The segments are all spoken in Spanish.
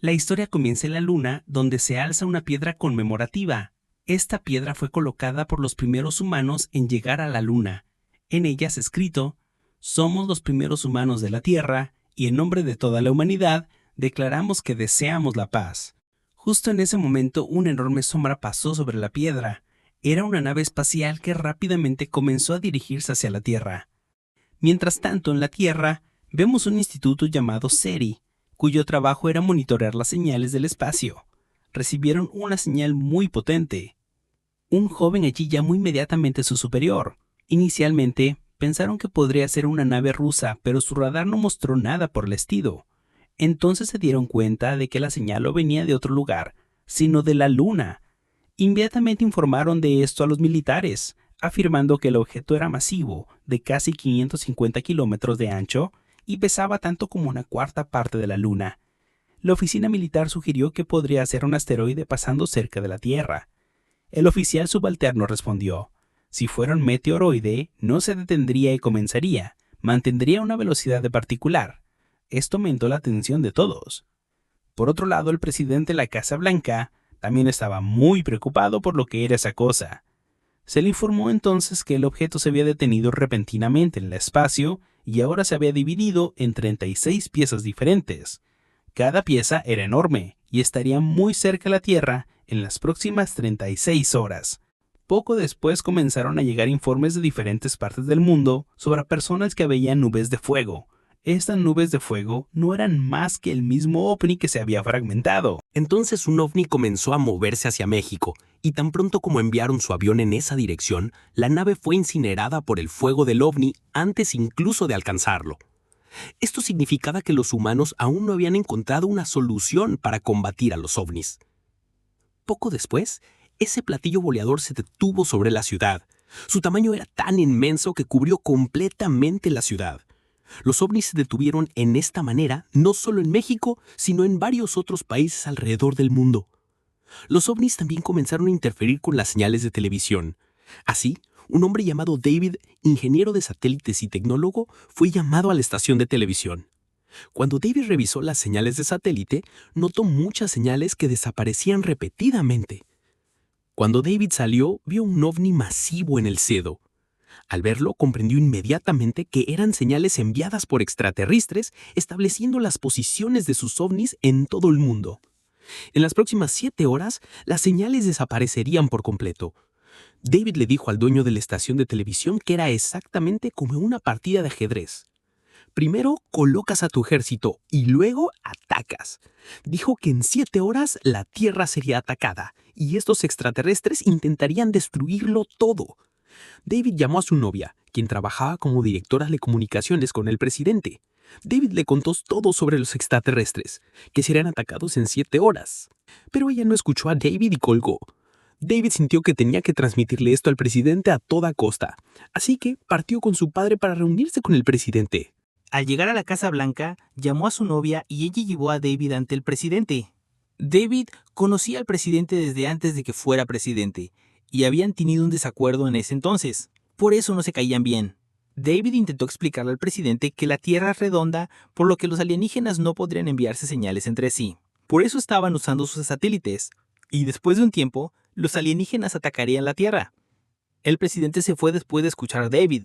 La historia comienza en la Luna, donde se alza una piedra conmemorativa. Esta piedra fue colocada por los primeros humanos en llegar a la Luna. En ella es escrito: «Somos los primeros humanos de la Tierra, y en nombre de toda la humanidad, declaramos que deseamos la paz». Justo en ese momento, una enorme sombra pasó sobre la piedra. Era una nave espacial que rápidamente comenzó a dirigirse hacia la Tierra. Mientras tanto, en la Tierra, vemos un instituto llamado SETI, cuyo trabajo era monitorear las señales del espacio. Recibieron una señal muy potente. Un joven allí llamó inmediatamente a su superior. Inicialmente, pensaron que podría ser una nave rusa, pero su radar no mostró nada por el estilo. Entonces se dieron cuenta de que la señal no venía de otro lugar, sino de la Luna. Inmediatamente informaron de esto a los militares, afirmando que el objeto era masivo, de casi 550 kilómetros de ancho, y pesaba tanto como una cuarta parte de la Luna. La oficina militar sugirió que podría ser un asteroide pasando cerca de la Tierra. El oficial subalterno respondió: si fuera un meteoroide, no se detendría y comenzaría, mantendría una velocidad de particular. Esto aumentó la atención de todos. Por otro lado, el presidente de la Casa Blanca también estaba muy preocupado por lo que era esa cosa. Se le informó entonces que el objeto se había detenido repentinamente en el espacio y ahora se había dividido en 36 piezas diferentes. Cada pieza era enorme y estaría muy cerca de la Tierra en las próximas 36 horas. Poco después comenzaron a llegar informes de diferentes partes del mundo sobre personas que veían nubes de fuego. Estas nubes de fuego no eran más que el mismo ovni que se había fragmentado. Entonces un ovni comenzó a moverse hacia México, y tan pronto como enviaron su avión en esa dirección, la nave fue incinerada por el fuego del ovni antes incluso de alcanzarlo. Esto significaba que los humanos aún no habían encontrado una solución para combatir a los ovnis. Poco después, ese platillo volador se detuvo sobre la ciudad. Su tamaño era tan inmenso que cubrió completamente la ciudad. Los ovnis se detuvieron en esta manera no solo en México, sino en varios otros países alrededor del mundo. Los ovnis también comenzaron a interferir con las señales de televisión. Así, un hombre llamado David, ingeniero de satélites y tecnólogo, fue llamado a la estación de televisión. Cuando David revisó las señales de satélite, notó muchas señales que desaparecían repetidamente. Cuando David salió, vio un ovni masivo en el cielo. Al verlo, comprendió inmediatamente que eran señales enviadas por extraterrestres estableciendo las posiciones de sus ovnis en todo el mundo. En las próximas 7 horas, las señales desaparecerían por completo. David le dijo al dueño de la estación de televisión que era exactamente como una partida de ajedrez. Primero colocas a tu ejército y luego atacas. Dijo que en 7 horas la Tierra sería atacada y estos extraterrestres intentarían destruirlo todo. David llamó a su novia, quien trabajaba como directora de comunicaciones con el presidente. David le contó todo sobre los extraterrestres, que serían atacados en 7 horas. Pero ella no escuchó a David y colgó. David sintió que tenía que transmitirle esto al presidente a toda costa, así que partió con su padre para reunirse con el presidente. Al llegar a la Casa Blanca, llamó a su novia y ella llevó a David ante el presidente. David conocía al presidente desde antes de que fuera presidente, y habían tenido un desacuerdo en ese entonces. Por eso no se caían bien. David intentó explicarle al presidente que la Tierra es redonda, por lo que los alienígenas no podrían enviarse señales entre sí. Por eso estaban usando sus satélites, y después de un tiempo, los alienígenas atacarían la Tierra. El presidente se fue después de escuchar a David.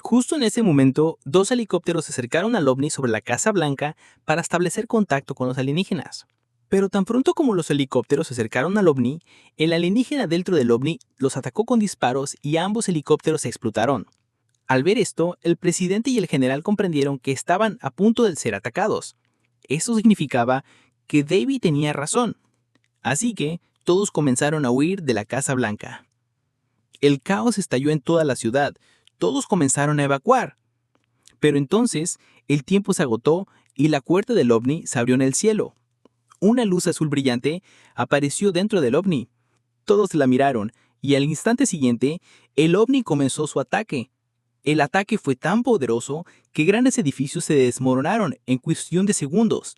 Justo en ese momento, 2 helicópteros se acercaron al ovni sobre la Casa Blanca para establecer contacto con los alienígenas. Pero tan pronto como los helicópteros se acercaron al ovni, el alienígena dentro del ovni los atacó con disparos y ambos helicópteros explotaron. Al ver esto, el presidente y el general comprendieron que estaban a punto de ser atacados. Eso significaba que David tenía razón. Así que todos comenzaron a huir de la Casa Blanca. El caos estalló en toda la ciudad. Todos comenzaron a evacuar. Pero entonces, el tiempo se agotó y la puerta del ovni se abrió en el cielo. Una luz azul brillante apareció dentro del ovni. Todos la miraron y al instante siguiente, el ovni comenzó su ataque. El ataque fue tan poderoso que grandes edificios se desmoronaron en cuestión de segundos,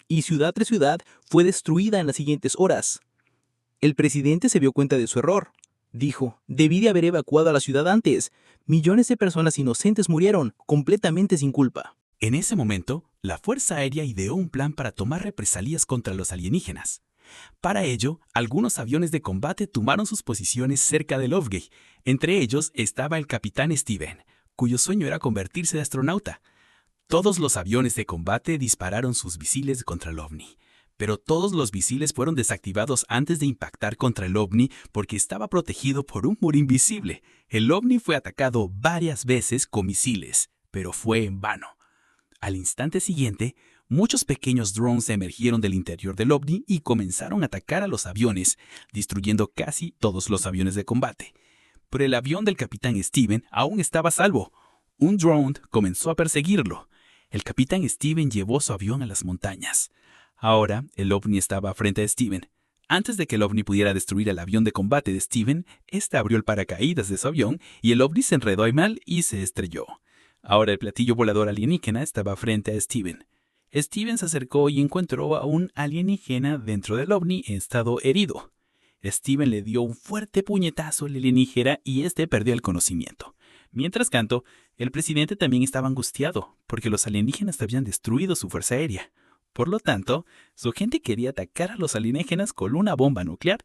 y ciudad tras ciudad fue destruida en las siguientes horas. El presidente se dio cuenta de su error. Dijo: debí de haber evacuado a la ciudad antes. Millones de personas inocentes murieron, completamente sin culpa. En ese momento, La Fuerza Aérea ideó un plan para tomar represalias contra los alienígenas. Para ello, algunos aviones de combate tomaron sus posiciones cerca de Loveday. Entre ellos estaba el capitán Steven, cuyo sueño era convertirse en astronauta. Todos los aviones de combate dispararon sus misiles contra el ovni, pero todos los misiles fueron desactivados antes de impactar contra el ovni porque estaba protegido por un muro invisible. El ovni fue atacado varias veces con misiles, pero fue en vano. Al instante siguiente, muchos pequeños drones emergieron del interior del ovni y comenzaron a atacar a los aviones, destruyendo casi todos los aviones de combate. Pero el avión del capitán Steven aún estaba a salvo. Un drone comenzó a perseguirlo. El capitán Steven llevó su avión a las montañas. Ahora, el ovni estaba frente a Steven. Antes de que el ovni pudiera destruir el avión de combate de Steven, este abrió el paracaídas de su avión y el ovni se enredó ahí mal y se estrelló. Ahora el platillo volador alienígena estaba frente a Steven. Steven se acercó y encontró a un alienígena dentro del ovni en estado herido. Steven le dio un fuerte puñetazo al alienígena y este perdió el conocimiento. Mientras tanto, el presidente también estaba angustiado porque los alienígenas habían destruido su fuerza aérea. Por lo tanto, su gente quería atacar a los alienígenas con una bomba nuclear,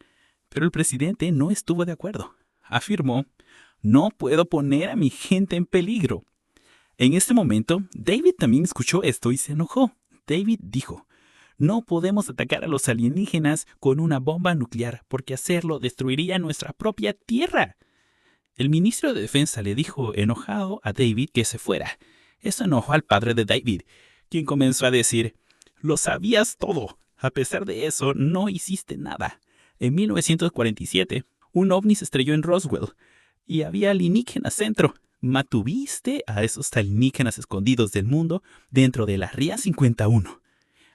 pero el presidente no estuvo de acuerdo. Afirmó: "No puedo poner a mi gente en peligro". En este momento, David también escuchó esto y se enojó. David dijo: "No podemos atacar a los alienígenas con una bomba nuclear porque hacerlo destruiría nuestra propia tierra". El ministro de Defensa le dijo enojado a David que se fuera. Eso enojó al padre de David, quien comenzó a decir: "Lo sabías todo. A pesar de eso, no hiciste nada. En 1947, un ovni se estrelló en Roswell y había alienígenas dentro. Mantuviste a esos alienígenas escondidos del mundo dentro del Área 51.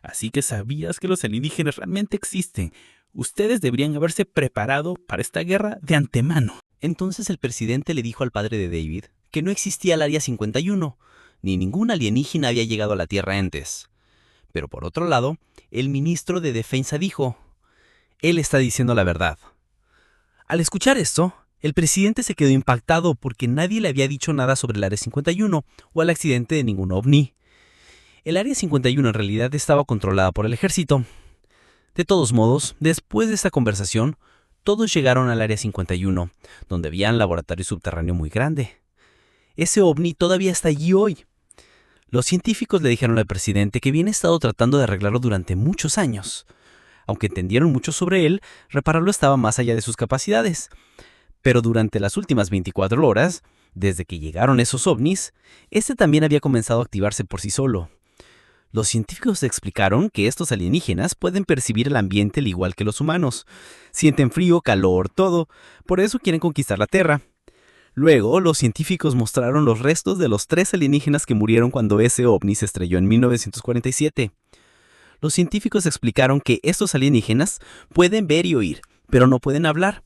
Así que sabías que los alienígenas realmente existen. Ustedes deberían haberse preparado para esta guerra de antemano". Entonces el presidente le dijo al padre de David que no existía el Área 51, ni ningún alienígena había llegado a la Tierra antes. Pero por otro lado, el ministro de Defensa dijo: "Él está diciendo la verdad". Al escuchar esto, el presidente se quedó impactado porque nadie le había dicho nada sobre el Área 51 o el accidente de ningún ovni. El Área 51 en realidad estaba controlada por el ejército. De todos modos, después de esta conversación, todos llegaron al Área 51, donde había un laboratorio subterráneo muy grande. Ese ovni todavía está allí hoy. Los científicos le dijeron al presidente que habían estado tratando de arreglarlo durante muchos años. Aunque entendieron mucho sobre él, repararlo estaba más allá de sus capacidades. Pero durante las últimas 24 horas, desde que llegaron esos ovnis, este también había comenzado a activarse por sí solo. Los científicos explicaron que estos alienígenas pueden percibir el ambiente al igual que los humanos. Sienten frío, calor, todo. Por eso quieren conquistar la Tierra. Luego, los científicos mostraron los restos de los 3 alienígenas que murieron cuando ese ovni se estrelló en 1947. Los científicos explicaron que estos alienígenas pueden ver y oír, pero no pueden hablar.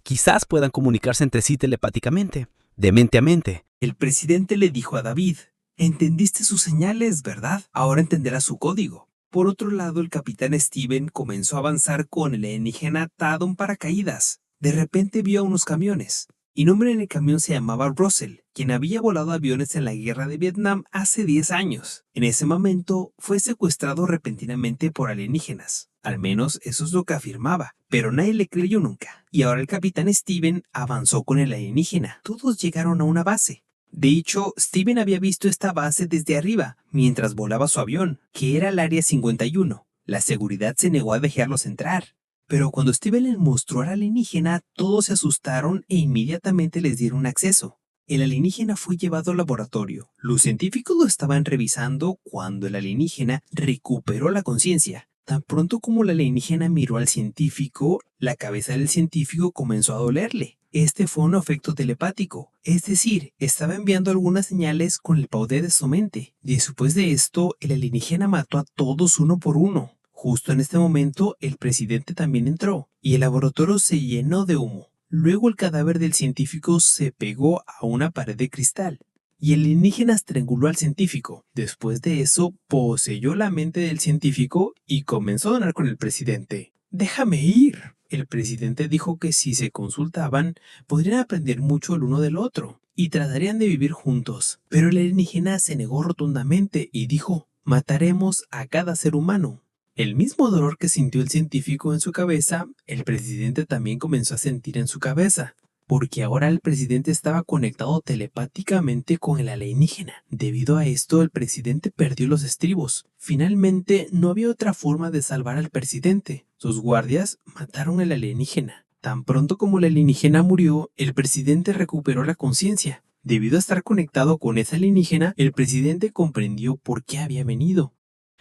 Quizás puedan comunicarse entre sí telepáticamente, de mente a mente. El presidente le dijo a David: "Entendiste sus señales, ¿verdad? Ahora entenderás su código". Por otro lado, el capitán Steven comenzó a avanzar con el alienígena atado en paracaídas. De repente vio a unos camiones, y nombre en el camión se llamaba Russell, quien había volado aviones en la guerra de Vietnam hace 10 años. En ese momento, fue secuestrado repentinamente por alienígenas. Al menos eso es lo que afirmaba, pero nadie le creyó nunca. Y ahora el capitán Steven avanzó con el alienígena. Todos llegaron a una base. De hecho, Steven había visto esta base desde arriba, mientras volaba su avión, que era el Área 51. La seguridad se negó a dejarlos entrar. Pero cuando Steven les mostró al alienígena, todos se asustaron e inmediatamente les dieron acceso. El alienígena fue llevado al laboratorio. Los científicos lo estaban revisando cuando el alienígena recuperó la conciencia. Tan pronto como el alienígena miró al científico, la cabeza del científico comenzó a dolerle. Este fue un efecto telepático, es decir, estaba enviando algunas señales con el poder de su mente. Después de esto, el alienígena mató a todos uno por uno. Justo en este momento, el presidente también entró, y el laboratorio se llenó de humo. Luego el cadáver del científico se pegó a una pared de cristal, y el alienígena estranguló al científico. Después de eso, poseyó la mente del científico y comenzó a hablar con el presidente. «Déjame ir». El presidente dijo que si se consultaban, podrían aprender mucho el uno del otro y tratarían de vivir juntos. Pero el alienígena se negó rotundamente y dijo: Mataremos a cada ser humano. El mismo dolor que sintió el científico en su cabeza, el presidente también comenzó a sentir en su cabeza, porque ahora el presidente estaba conectado telepáticamente con el alienígena. Debido a esto, el presidente perdió los estribos. Finalmente, no había otra forma de salvar al presidente. Sus guardias mataron al alienígena. Tan pronto como el alienígena murió, el presidente recuperó la conciencia. Debido a estar conectado con ese alienígena, el presidente comprendió por qué había venido.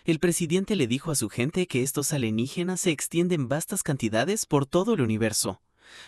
El presidente le dijo a su gente que estos alienígenas se extienden vastas cantidades por todo el universo.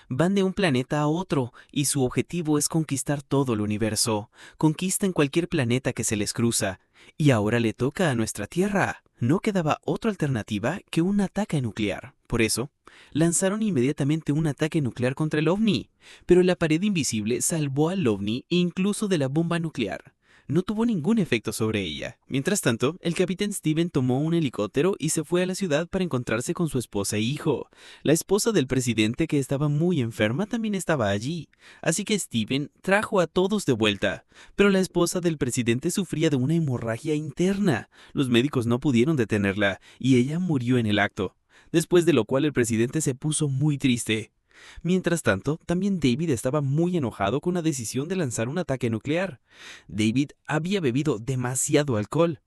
Van de un planeta a otro y su objetivo es conquistar todo el universo. Conquistan cualquier planeta que se les cruza. Y ahora le toca a nuestra Tierra. No quedaba otra alternativa que un ataque nuclear. Por eso, lanzaron inmediatamente un ataque nuclear contra el OVNI. Pero la pared invisible salvó al OVNI incluso de la bomba nuclear. No tuvo ningún efecto sobre ella. Mientras tanto, el capitán Steven tomó un helicóptero y se fue a la ciudad para encontrarse con su esposa e hijo. La esposa del presidente, que estaba muy enferma, también estaba allí. Así que Steven trajo a todos de vuelta. Pero la esposa del presidente sufría de una hemorragia interna. Los médicos no pudieron detenerla y ella murió en el acto. Después de lo cual el presidente se puso muy triste. Mientras tanto, también David estaba muy enojado con la decisión de lanzar un ataque nuclear. David había bebido demasiado alcohol.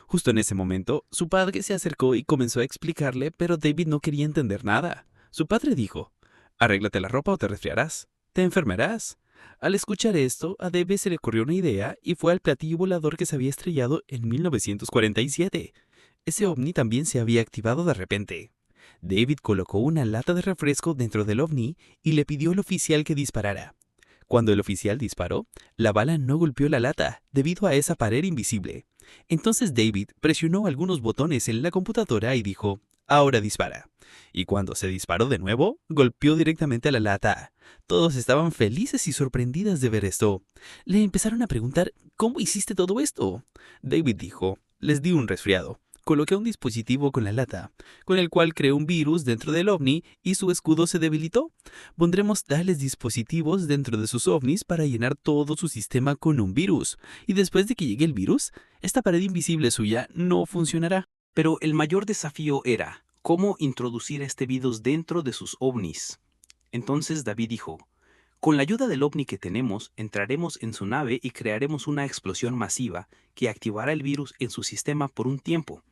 Justo en ese momento, su padre se acercó y comenzó a explicarle, pero David no quería entender nada. Su padre dijo: «Arréglate la ropa o te resfriarás. Te enfermarás». Al escuchar esto, a David se le ocurrió una idea y fue al platillo volador que se había estrellado en 1947. Ese ovni también se había activado de repente. David colocó una lata de refresco dentro del ovni y le pidió al oficial que disparara. Cuando el oficial disparó, la bala no golpeó la lata debido a esa pared invisible. Entonces David presionó algunos botones en la computadora y dijo: «Ahora dispara». Y cuando se disparó de nuevo, golpeó directamente a la lata. Todos estaban felices y sorprendidas de ver esto. Le empezaron a preguntar: «¿Cómo hiciste todo esto?». David dijo: «Les di un resfriado. Coloqué un dispositivo con la lata, con el cual creó un virus dentro del ovni y su escudo se debilitó. Pondremos tales dispositivos dentro de sus ovnis para llenar todo su sistema con un virus. Y después de que llegue el virus, esta pared invisible suya no funcionará». Pero el mayor desafío era cómo introducir este virus dentro de sus ovnis. Entonces David dijo: «Con la ayuda del ovni que tenemos, entraremos en su nave y crearemos una explosión masiva que activará el virus en su sistema por un tiempo.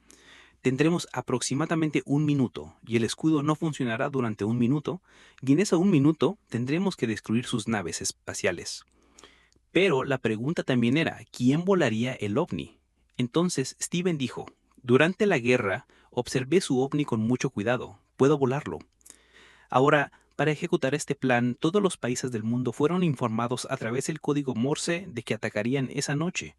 Tendremos aproximadamente 1 minuto y el escudo no funcionará durante 1 minuto, y en ese 1 minuto tendremos que destruir sus naves espaciales». Pero la pregunta también era: ¿quién volaría el ovni? Entonces Steven dijo: «Durante la guerra observé su ovni con mucho cuidado. Puedo volarlo». Ahora, para ejecutar este plan, todos los países del mundo fueron informados a través del código Morse de que atacarían esa noche.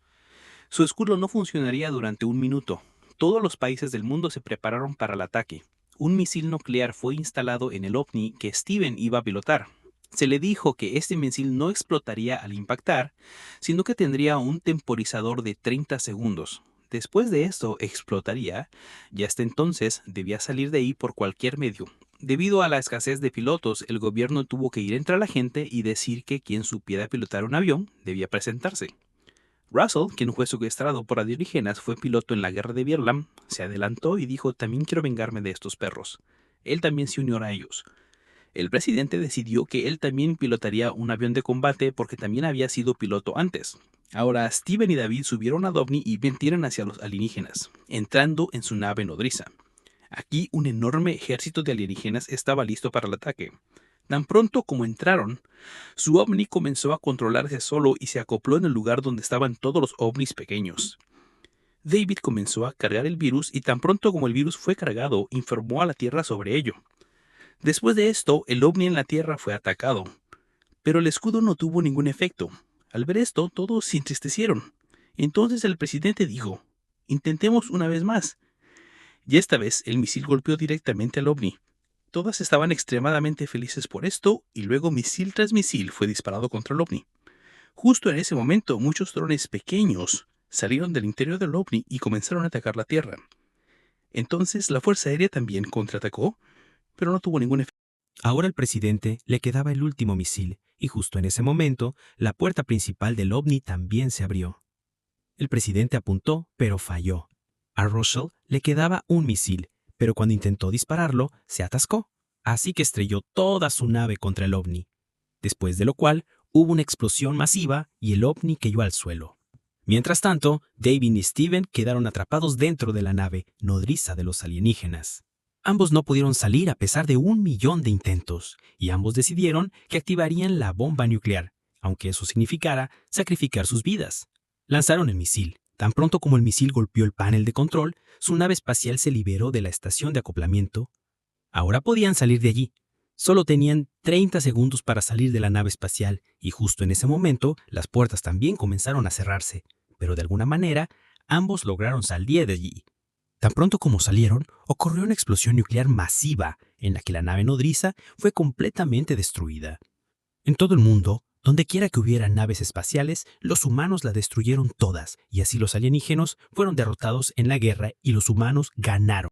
Su escudo no funcionaría durante 1 minuto. Todos los países del mundo se prepararon para el ataque. Un misil nuclear fue instalado en el ovni que Steven iba a pilotar. Se le dijo que este misil no explotaría al impactar, sino que tendría un temporizador de 30 segundos. Después de esto explotaría, y hasta entonces debía salir de ahí por cualquier medio. Debido a la escasez de pilotos, el gobierno tuvo que ir entre la gente y decir que quien supiera pilotar un avión debía presentarse. Russell, quien fue secuestrado por alienígenas, fue piloto en la guerra de Vietnam, se adelantó y dijo: «También quiero vengarme de estos perros». Él también se unió a ellos. El presidente decidió que él también pilotaría un avión de combate porque también había sido piloto antes. Ahora Steven y David subieron a ovni y vendieron hacia los alienígenas, entrando en su nave nodriza. Aquí un enorme ejército de alienígenas estaba listo para el ataque. Tan pronto como entraron, su ovni comenzó a controlarse solo y se acopló en el lugar donde estaban todos los ovnis pequeños. David comenzó a cargar el virus y tan pronto como el virus fue cargado, informó a la Tierra sobre ello. Después de esto, el ovni en la Tierra fue atacado, pero el escudo no tuvo ningún efecto. Al ver esto, todos se entristecieron. Entonces el presidente dijo: «Intentemos una vez más». Y esta vez el misil golpeó directamente al ovni. Todas estaban extremadamente felices por esto, y luego misil tras misil fue disparado contra el ovni. Justo en ese momento, muchos drones pequeños salieron del interior del ovni y comenzaron a atacar la Tierra. Entonces la Fuerza Aérea también contraatacó, pero no tuvo ningún efecto. Ahora al presidente le quedaba el último misil, y justo en ese momento, la puerta principal del ovni también se abrió. El presidente apuntó, pero falló. A Russell le quedaba un misil, pero cuando intentó dispararlo, se atascó, así que estrelló toda su nave contra el ovni, después de lo cual hubo una explosión masiva y el ovni cayó al suelo. Mientras tanto, David y Steven quedaron atrapados dentro de la nave nodriza de los alienígenas. Ambos no pudieron salir a pesar de 1.000.000 de intentos, y ambos decidieron que activarían la bomba nuclear, aunque eso significara sacrificar sus vidas. Lanzaron el misil. Tan pronto como el misil golpeó el panel de control, su nave espacial se liberó de la estación de acoplamiento. Ahora podían salir de allí. Solo tenían 30 segundos para salir de la nave espacial, y justo en ese momento las puertas también comenzaron a cerrarse, pero de alguna manera ambos lograron salir de allí. Tan pronto como salieron, ocurrió una explosión nuclear masiva en la que la nave nodriza fue completamente destruida. En todo el mundo, donde quiera que hubiera naves espaciales, los humanos la destruyeron todas, y así los alienígenas fueron derrotados en la guerra y los humanos ganaron.